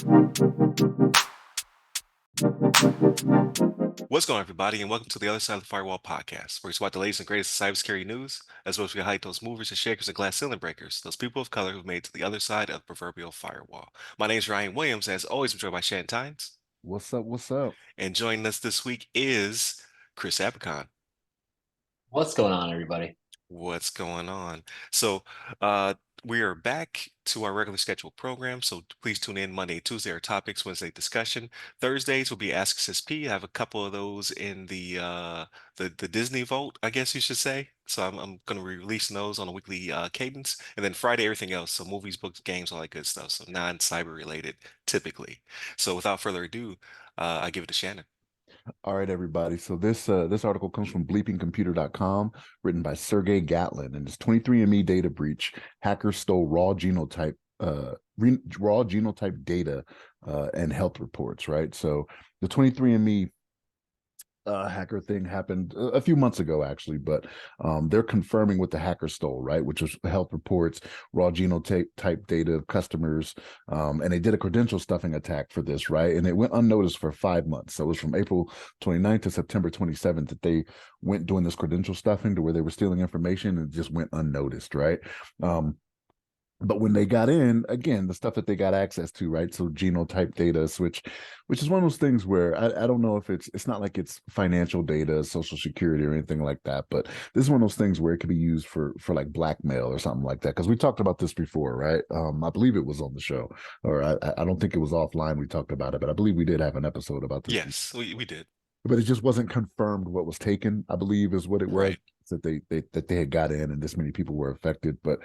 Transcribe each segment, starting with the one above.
What's going on, everybody, and welcome to the Other Side of the Firewall podcast, where we spot the latest and greatest in cybersecurity news, as well as we highlight those movers and shakers and glass ceiling breakers, those people of color who've made it to the other side of the proverbial firewall. My name is Ryan Williams, and as always, I'm joined by Shannon Tynes, What's up? What's up? and joining us this week is Chris Abercon. What's going on, everybody? What's going on? So, uh, we are back to our regular scheduled program. So please tune in Monday, Tuesday, our topics, Wednesday discussion. Thursdays will be Ask SSP. I have a couple of those in the Disney Vault, I guess you should say. So I'm going to be releasing those on a weekly cadence, and then Friday everything else. So movies, books, games, all that good stuff. So non-cyber related, typically. So without further ado, I give it to Shannon. All right, everybody. So this article comes from bleepingcomputer.com, written by Sergey Gatlin, and it's 23andMe data breach. Hackers stole raw genotype data and health reports. Right. So the 23andMe hacker thing happened a few months ago, actually, but they're confirming what the hacker stole, right? Which was health reports, raw genotype data of customers, and they did a credential stuffing attack for this, right? And it went unnoticed for 5 months. So it was from April 29th to September 27th that they went doing this credential stuffing to where they were stealing information and it just went unnoticed, right? But when they got in, again, the stuff that they got access to, right? So genotype data, which is one of those things where I don't know if it's not like it's financial data, social security or anything like that, but this is one of those things where it could be used for like blackmail or something like that. Because we talked about this before, right? I believe it was on the show, or I don't think it was offline. We talked about it, but I believe we did have an episode about this. Yes, we did. But it just wasn't confirmed what was taken, I believe is what it was. Right. That they had got in and this many people were affected. But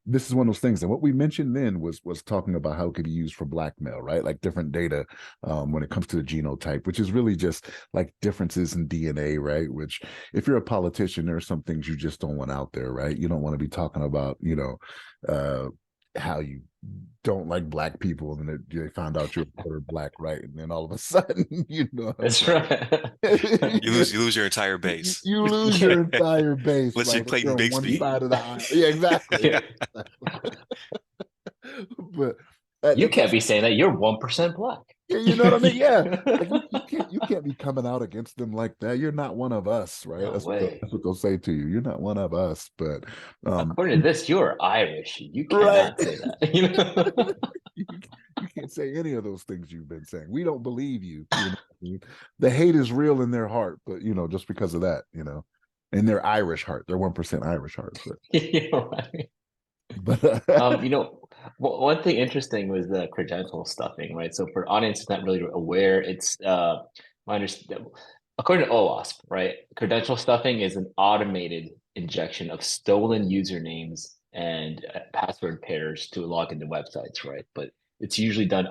this is one of those things. And what we mentioned then was talking about how it could be used for blackmail, right? Like different data when it comes to the genotype, which is really just like differences in DNA, right? Which if you're a politician, there are some things you just don't want out there, right? You don't want to be talking about, how you don't like black people and then they found out you're black, right? And then all of a sudden, That's right. You lose your entire base. You lose your entire base. Unless you're Like, Clayton you're on one Bigsby. side of the aisle. Yeah, exactly. Yeah. But You can't be saying that you're 1% black. yeah, you know what I mean? Yeah. Like you can't be coming out against them like that. You're not one of us, right? No That's way. what they'll say to you. You're not one of us. But According to this, you're Irish. You Right. cannot say that. you can't say any of those things you've been saying. We don't believe you. You know what I mean? The hate is real in their heart, but just because of that, in their Irish heart, their 1% Irish heart. You're right. But One thing interesting was the credential stuffing, right? So for audience not really aware, it's my understanding, according to OWASP, right? Credential stuffing is an automated injection of stolen usernames and password pairs to log into websites, right? But it's usually done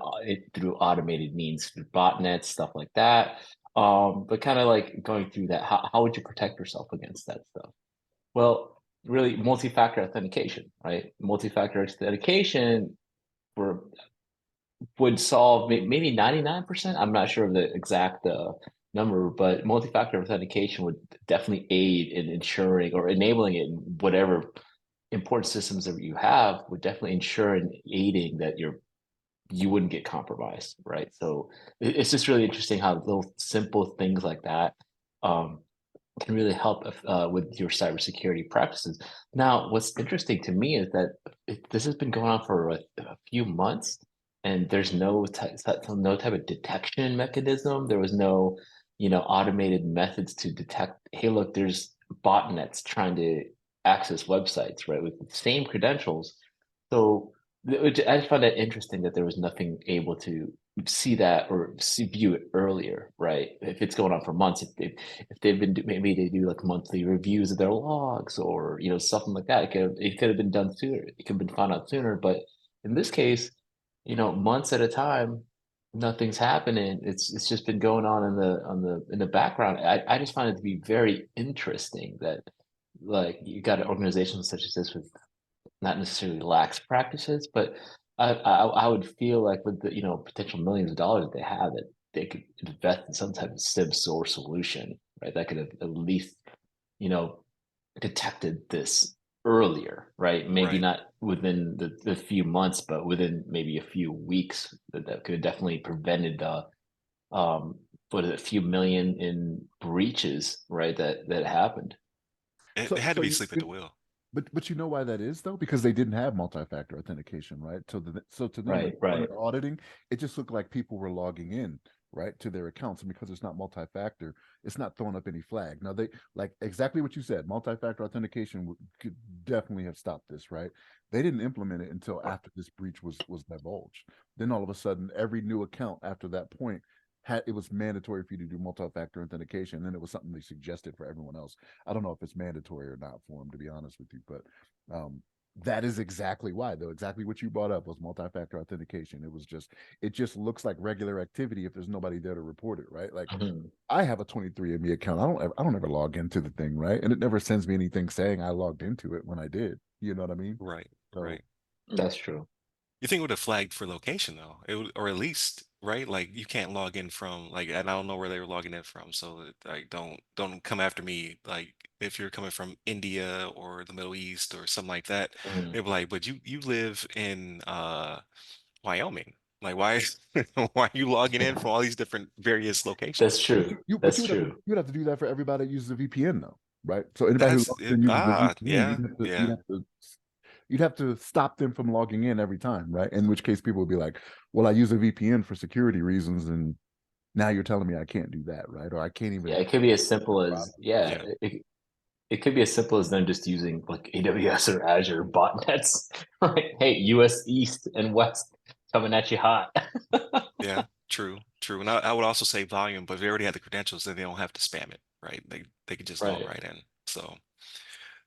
through automated means, through botnets, stuff like that. But kind of like going through that, how would you protect yourself against that stuff? Well, really multi-factor authentication, right? Multi-factor authentication would solve maybe 99%. I'm not sure of the exact number, but multi-factor authentication would definitely aid in ensuring or enabling it in whatever important systems that you have, would definitely ensure and aiding that you wouldn't get compromised, right? So it's just really interesting how little simple things like that can really help with your cybersecurity practices. Now, what's interesting to me is that this has been going on for a few months, and there's no type of detection mechanism. There was no, automated methods to detect, hey, look, there's botnets trying to access websites, right, with the same credentials. So I just found it interesting that there was nothing able to see that or view it earlier, right? If it's going on for months, if they've been maybe they do like monthly reviews of their logs or something like that. It could have been done sooner. It could have been found out sooner. But in this case, months at a time, nothing's happening. It's just been going on in the background. I just find it to be very interesting that like you got an organization such as this with not necessarily lax practices, but I would feel like with the potential millions of dollars that they have, that they could invest in some type of SIM source solution, right? That could have at least detected this earlier, right? Maybe Right. not within the few months, but within maybe a few weeks, that could have definitely prevented the um what is it, a few million in breaches, right? That happened. It So had to so be sleep at the wheel. but you know why that is though? Because they didn't have multi-factor authentication, right? So to them when Right, they right. started auditing, it just looked like people were logging in, right, to their accounts. And because it's not multi-factor, it's not throwing up any flag. Now they like exactly what you said, multi-factor authentication could definitely have stopped this, right? They didn't implement it until after this breach was divulged. Then all of a sudden, every new account after that point had it was mandatory for you to do multi-factor authentication. And then it was something they suggested for everyone else. I don't know if it's mandatory or not for them, to be honest with you, but um, that is exactly why, though. Exactly what you brought up was multi-factor authentication. It just looks like regular activity if there's nobody there to report it, right? Like Mhm. I have a 23andMe account. I don't ever log into the thing, right? And it never sends me anything saying I logged into it when I did. You know what I mean? Right. So Right. That's true. You think it would have flagged for location though? It would, or at least, right? Like you can't log in from like, and I don't know where they were logging in from. So like, don't come after me. Like if you're coming from India or the Middle East or something like that, Mhm. they'd be like, but you live in Wyoming. Like why why are you logging in from all these different various That's locations? true. but That's true. you would have to do that for everybody that uses a VPN though, right? So anybody who That's logs it. in uses a Ah, VPN, yeah, yeah, you'd have to stop them from logging in every time, right? In which case people would be like, well, I use a VPN for security reasons, and now you're telling me I can't do that, right? Or I can't Yeah, even it could be as the simple as browser. yeah, yeah, it could be as simple as them just using like AWS or Azure botnets. Like, hey, US East and West coming at you hot. yeah. True, true. And I would also say volume, but if they already have the credentials, then they don't have to spam it, right? They could just log Right. right in. So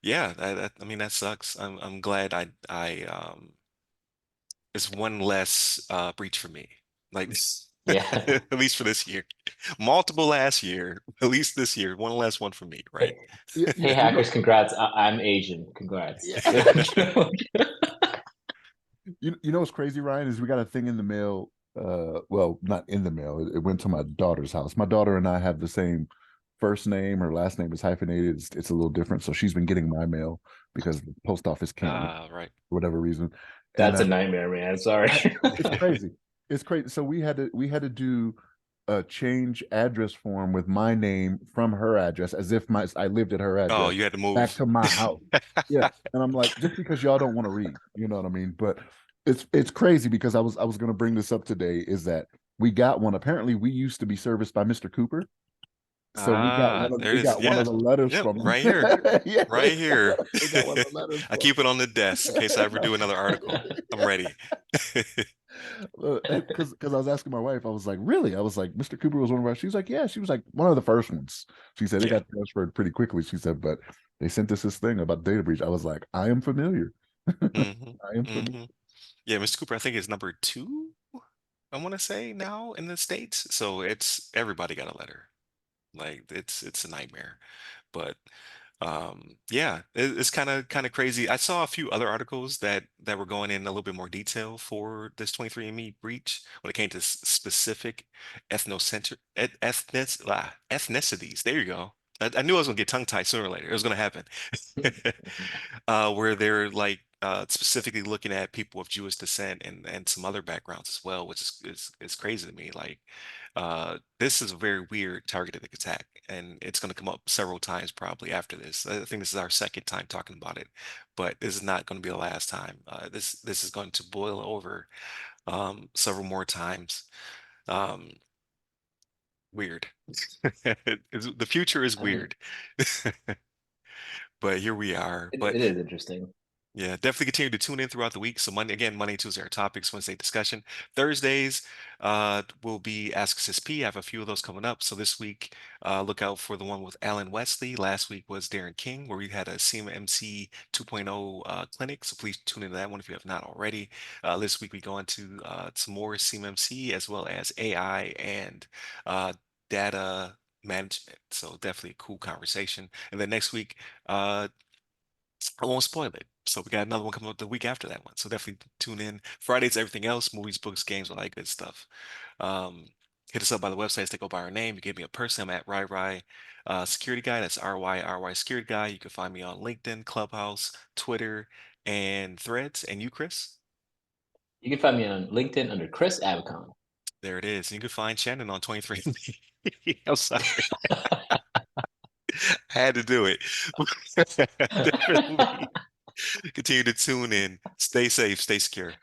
yeah, I mean that sucks. I'm glad I it's one less breach for me. Like Yeah. at least for this year. Multiple last year, at least this year, one less one for me, right? Hey, Yeah, hey you know, hackers, congrats. I'm Asian. Congrats. yeah. You know what's crazy, Ryan, is we got a thing in the mail. Well, not in the mail. It went to my daughter's house. My daughter and I have the same first name. Her last name is hyphenated. It's a little different. So she's been getting my mail because the post office can't read Right. for whatever reason. And That's a nightmare, man. Sorry. it's crazy. It's crazy. So we had to do a change address form with my name from her address as if my I lived at her Oh, address you had to back move. to my house. Yeah. And I'm like, just because y'all don't want to read, you know what I mean? But it's crazy because I was gonna bring this up today is that we got one. Apparently we used to be serviced by Mr. Cooper. So Ah, there it we is. got one Yeah. of the letters Yep, from right him. here. Yeah, Right here. we got one of the letters I from keep it on the desk in case I ever do another article. I'm ready. because I was asking my wife, I was like, really? I was like, Mr. Cooper was one of our. She was like, yeah, she was like one of the first ones. She said it Yeah. got transferred pretty quickly. She said, but they sent us this thing about data breach. I was like, I am familiar. hmm I am familiar. hmm Yeah, Mr. Cooper, I think is number two, I want to say now in the States. So it's everybody got a letter. Like it's a nightmare. But yeah, it's kind of crazy. I saw a few other articles that were going in a little bit more detail for this 23andMe breach when it came to specific ethnicities. There you go. I knew I was gonna get tongue-tied sooner or later. It was gonna happen. Where they're like specifically looking at people of Jewish descent and some other backgrounds as well, which is crazy to me. Like this is a very weird targeted attack, and it's going to come up several times probably after this. I think this is our second time talking about it, but this is not going to be the last time. This is going to boil over several more times. Um, Weird. The future is I mean, weird, but here we are. But it is interesting. yeah, definitely continue to tune in throughout the week. So Monday, Tuesday are topics, Wednesday discussion. Thursdays will be Ask Sis P. I have a few of those coming up. So this week, look out for the one with Alan Wesley. Last week was Darren King, where we had a CMMC 2.0 clinic. So please tune into that one if you have not already. This week we go into some more CMMC as well as AI and uh, data management. So definitely a cool conversation. And then next week, I won't spoil it. So we got another one coming up the week after that one. So definitely tune in. Fridays, everything else, movies, books, games, all that good stuff. Um, Hit us up by the websites that go by our name. You give me a person. I'm at RyRy Security Guy. That's RYRY Security Guy. You can find me on LinkedIn, Clubhouse, Twitter, and Threads. And you, Chris? You can find me on LinkedIn under Chris Avicon. There it is. And you can find Shannon on 23andMe. I'm sorry. Had to do it. Definitely continue to tune in. Stay safe, stay secure.